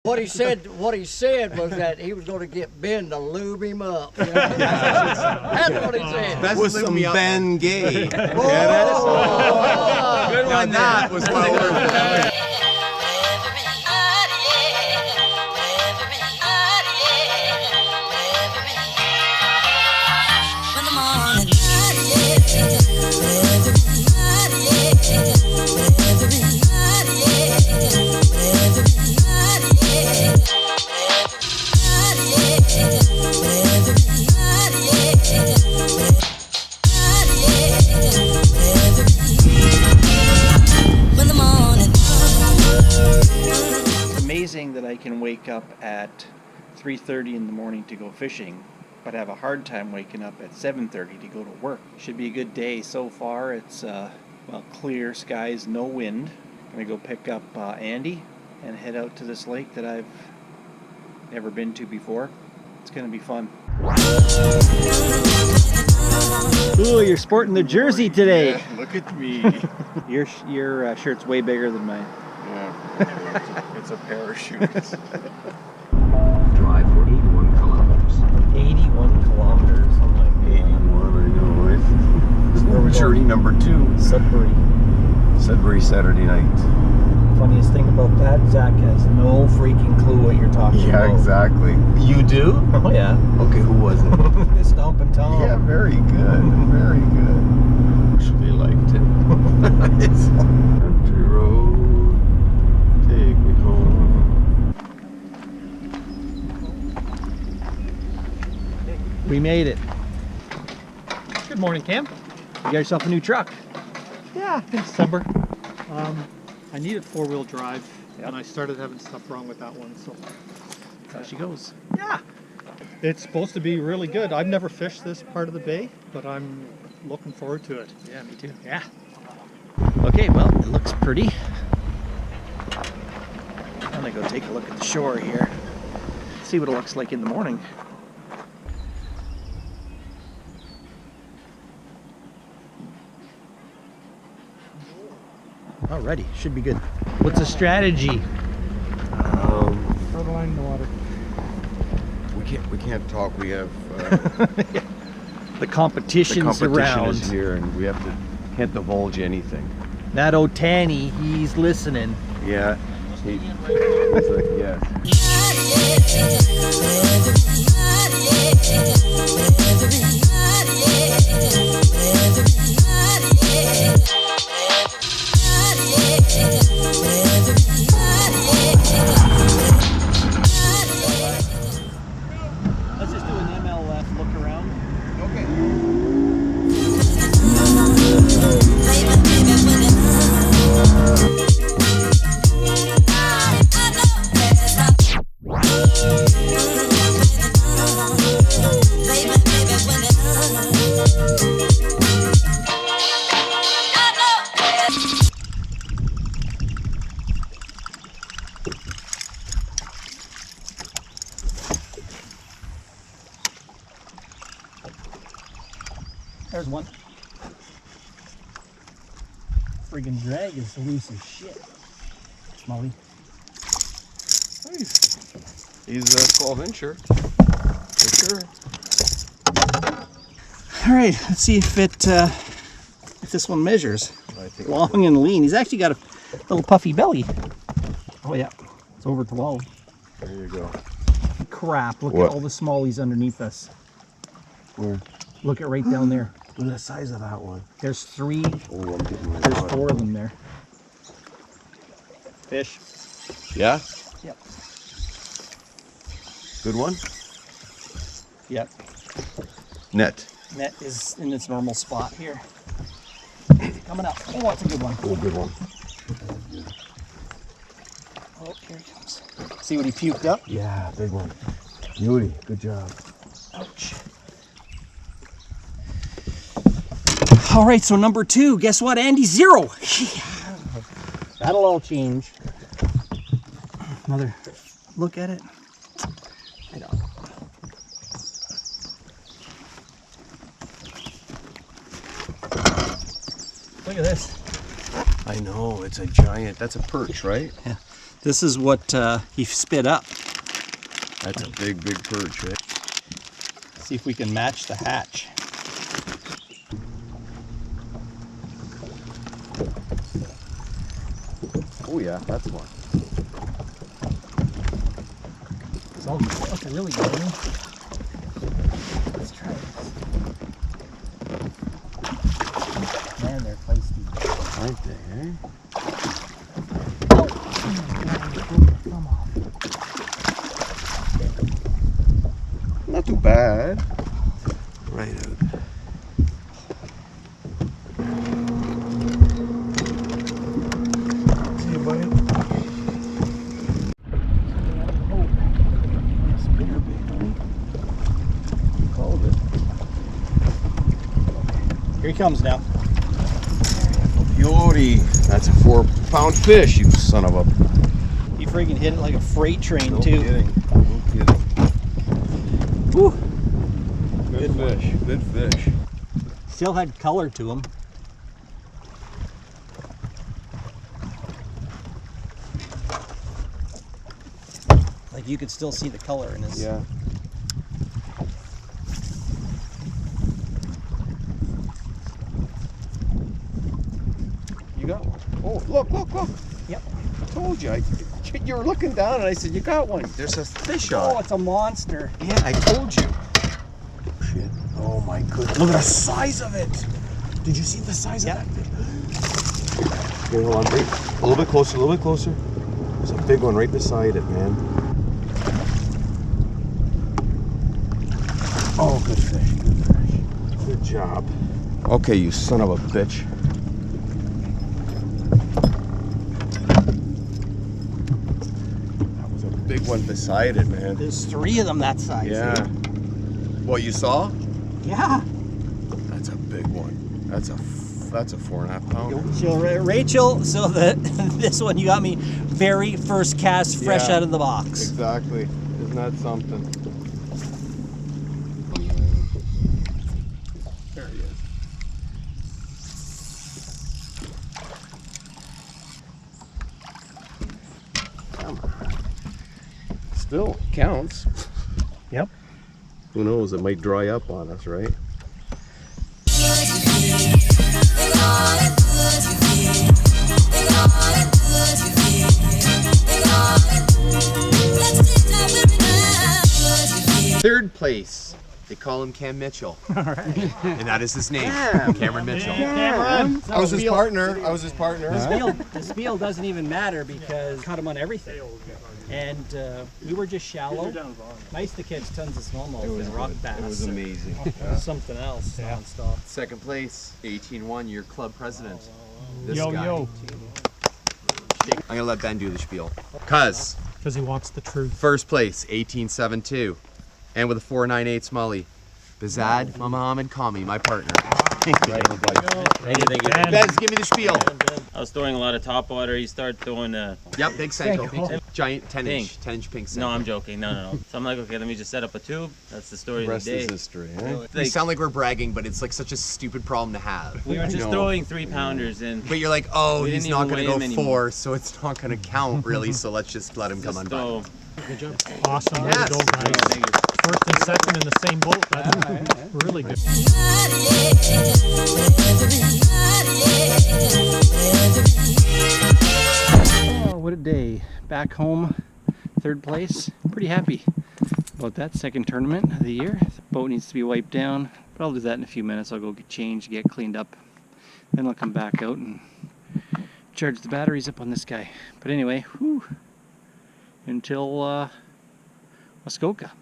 What he said was that he was going to get Ben to lube him up. You know? That's what he said. That's with some Ben Gay. Good one. That was well worth it. That I can wake up at 3:30 in the morning to go fishing, but have a hard time waking up at 7:30 to go to work. Should be a good day so far. It's well, clear skies, no wind. Gonna go pick up Andy and head out to this lake that I've never been to before. It's gonna be fun. Ooh, you're sporting the jersey today. Yeah, look at me. Your shirt's way bigger than mine. Yeah, it's a parachute. Drive for 81 kilometers. 81 kilometers. Oh my God. 81, I know. It's Where we journey going? number 2. Sudbury. Sudbury Saturday night. Funniest thing about that, Zach has no freaking clue what you're talking Yeah, about. exactly. You do? Oh yeah. Okay, who was it? Stompin' Tom. Yeah, very good. Very good. They liked it. It's Country road, take me home. We made it. Good morning, Cam. You got yourself a new truck. Yeah, in December. I needed 4-wheel drive, Yep. and I started having stuff wrong with that one. So, There she goes. yeah, it's supposed to be really good. I've never fished this part of the bay, but I'm looking forward to it. Yeah, me too. Yeah. Okay, well, it looks pretty. I'm gonna go take a look at the shore here. See what it looks like in the morning. Alrighty, should be good. What's the strategy? Throw the line in the water. we can't talk. We have The competition's the competition around. is here, and we have to can't divulge anything. That Otani, he's listening. Yeah. It's like, yeah. Let's just do an MLF look around. There's one. Friggin' drag is loose as shit. Molly. He's a 12-incher. For sure. All right, let's see if this one measures. I think Long and lean. He's actually got a little puffy belly. Oh yeah, it's over 12. there you go. Crap! Look What? at all the smallies underneath us. Where? Look at right down there. Look at the size of that one. There's 3. Oh, I'm getting my There's rod. 4 of them there. Fish. Yeah? Yep. Good one? Yep. Net. Net is in its normal spot here. Coming up. Oh, that's a good one. Oh, good one. Oh, here he comes. See what he puked up? Yeah, big one. Beauty. Good job. Ouch. All right, so number 2. Guess what, Andy? 0. That'll all change. Another look at it. I don't. Look at this. I know. It's a giant. That's a perch, right? Yeah. This is what he spit up. That's a big, big perch, eh? See if we can match the hatch. Oh yeah, that's one. That's a really good one. Let's try this. Man, they're feisty. Aren't they, eh? Not too bad. Right out. See you, buddy. Called it. Here he comes now. Beauty. That's a 4-pound fish, you son of a. He freaking hit it like a freight train No too. kidding. No kidding. Woo. Good fish. Good fish. Still had color to him. Like you could still see the color in his. Yeah. You got one. Oh, look, look, look. Yep. I told you. You were looking down and I said, you got one. There's a fish on. Oh, it's a monster. Yeah, I told you. Shit. Oh my goodness. Look at the size of it. Did you see the size of that fish? Okay, hold on. Wait. A little bit closer, a little bit closer. There's a big one right beside it, man. Oh, good fish, good fish. Good job. Okay, you son of a bitch. That was a big one beside it, man. There's 3 of them that size. Yeah. What you saw? Yeah. That's a big one. That's a 4.5 pound. So Rachel, so this one you got me very first cast, fresh Yeah. out of the box. Exactly. Isn't that something? There he is. Come on. Still counts. Yep. Who knows? It might dry up on us, right? Third place. They call him Cam Mitchell. All right. And that is his name, Cameron Mitchell. Cameron. I was his partner. The spiel doesn't even matter because caught him on everything. And we were just shallow. Nice to catch tons of smallmouth and rock bass. It was amazing. Something else nonstop. Second place, 18-1, your club president. This Yo, guy. yo. I'm gonna let Ben do the spiel. Cuz, Because he wants the truth. first place, 18-7-2. And with a 4.98 Smully, Bazad Mohammed Kami, my partner. Thank you. Bez, give me the spiel. I was throwing a lot of top water. You start throwing Yep, big Senko. Giant 10-inch pink Senko. no, I'm joking. No. So I'm like, okay, let me just set up a tube. That's the story The of rest the day. is history, eh? We sound like we're bragging, but it's like such a stupid problem to have. We were just No. throwing 3-pounders in. But you're like, oh, We he's didn't not even gonna weigh go him 4, anymore. so it's not gonna count really. So let's just let him come Just undone. throw. Awesome. Way Yes. to go, guys. Thank you. First and second in the same boat. That's really good. Oh, what a day. Back home, third place. Pretty happy about that second tournament of the year. The boat needs to be wiped down, but I'll do that in a few minutes. I'll go get changed, get cleaned up. Then I'll come back out and charge the batteries up on this guy. But anyway, whew, until Muskoka.